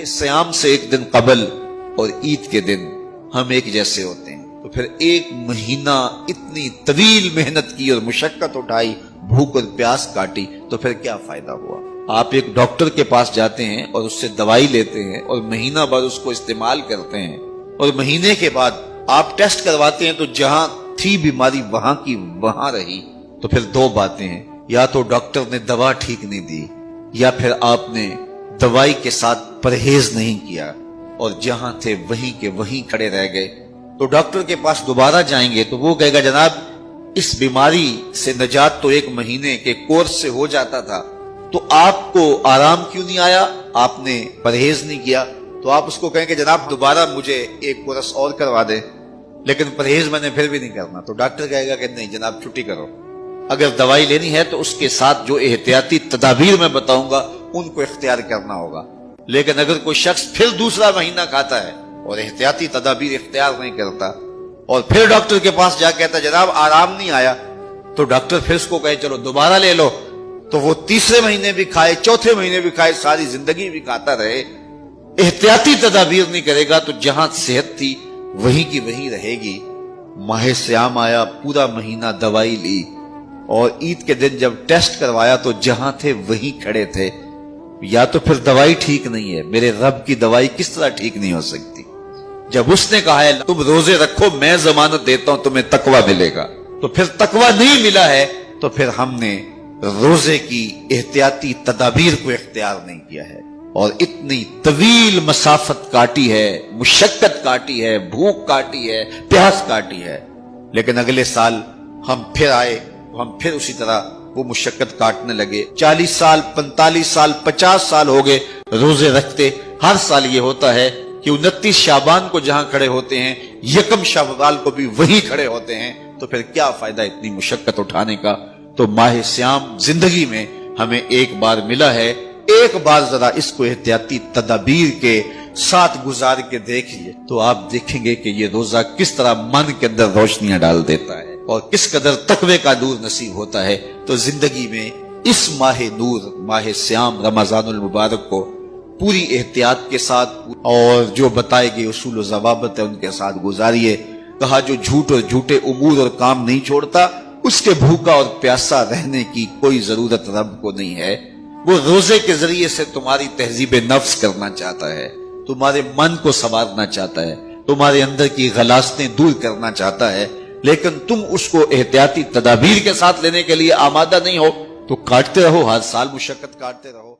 SIAM से एक दिन कबल और ईद के दिन हम एक जैसे होते हैं, तो फिर एक महीना इतनी तवील मेहनत की और मुशक्कत उठाई, भूख और प्यास काटी, तो फिर क्या फायदा हुआ। आप एक डॉक्टर के पास जाते हैं और उससे दवाई लेते हैं और महीना भर उसको इस्तेमाल करते हैं और महीने के बाद आप टेस्ट करवाते हैं तो जहां थी बीमारी वहां की वहां रही। तो फिर दो बातें हैं, या तो डॉक्टर ने दवा ठीक नहीं दी या फिर आपने दवाई के साथ परहेज नहीं किया और जहां थे वहीं के वहीं खड़े रह गए। तो डॉक्टर के पास दोबारा जाएंगे तो वो कहेगा जनाब इस बीमारी से निजात तो एक महीने के कोर्स से हो जाता था, तो आपको आराम क्यों नहीं आया, आपने परहेज नहीं किया। तो आप उसको कहेंगे जनाब दोबारा मुझे एक कोर्स और करवा दे, लेकिन परहेज मैंने फिर भी नहीं करना। तो डॉक्टर कहेगा कि नहीं जनाब छुट्टी करो, अगर दवाई लेनी है तो उसके साथ जो एहतियाती तदाबीर मैं बताऊंगा उनको इख्तियार करना होगा। लेकिन अगर कोई शख्स फिर दूसरा महीना खाता है और एहतियाती तदाबीर इख्तियार नहीं करता और फिर डॉक्टर के पास जा कहता जनाब आराम नहीं आया, तो डॉक्टर फिर उसको कहे चलो दोबारा ले लो, तो वो तीसरे महीने भी खाए, चौथे महीने भी खाए, सारी जिंदगी भी खाता रहे, एहतियाती तदाबीर नहीं करेगा तो जहां सेहत थी वहीं की वहीं रहेगी। माह सियाम आया, पूरा महीना दवाई ली और ईद के दिन जब टेस्ट करवाया तो जहां थे वहीं खड़े थे। या तो फिर दवाई ठीक नहीं है, मेरे रब की दवाई किस तरह ठीक नहीं हो सकती। जब उसने कहा है तुम रोजे रखो मैं जमानत देता हूं तुम्हें तकवा मिलेगा, तो फिर तकवा नहीं मिला है तो फिर हमने रोजे की एहतियाती तदाबीर को इख्तियार नहीं किया है और इतनी तवील मसाफत काटी है, मुशक्कत काटी है, भूख काटी है, प्यास काटी है। लेकिन अगले साल हम फिर आए, हम फिर उसी तरह वो मुशक्कत काटने लगे। 40 साल 45 साल 50 साल हो गए रोजे रखते। हर साल ये होता है कि 29 शाबान को जहां खड़े होते हैं 1 शव्वाल को भी वहीं खड़े होते हैं, तो फिर क्या फायदा इतनी मुशक्कत उठाने का। तो माह सियाम जिंदगी में हमें एक बार मिला है, एक बार जरा इसको एहतियाती तदाबीर के साथ गुजार के देखिए तो आप देखेंगे कि ये रोजा किस तरह मन के अंदर रोशनियां डाल देता है और किस कदर तकवे का नूर नसीब होता है। तो जिंदगी में इस माह नूर, माह सियाम रमजानुल मुबारक को पूरी एहतियात के साथ और जो बताए गए उसूल व ज़वाबित है उनके साथ गुजारिए। कहा जो झूठ और झूठे उमूर और काम नहीं छोड़ता उसके भूखा और प्यासा रहने की कोई जरूरत रब को नहीं है। वो रोजे के जरिए से तुम्हारी तहजीब नफ्स करना चाहता है, तुम्हारे मन को संवारना चाहता है, तुम्हारे अंदर की गलास्तें दूर करना चाहता है, लेकिन तुम उसको एहतियाती तदाबीर के साथ लेने के लिए आमादा नहीं हो तो काटते रहो, हर साल मुशक्कत काटते रहो।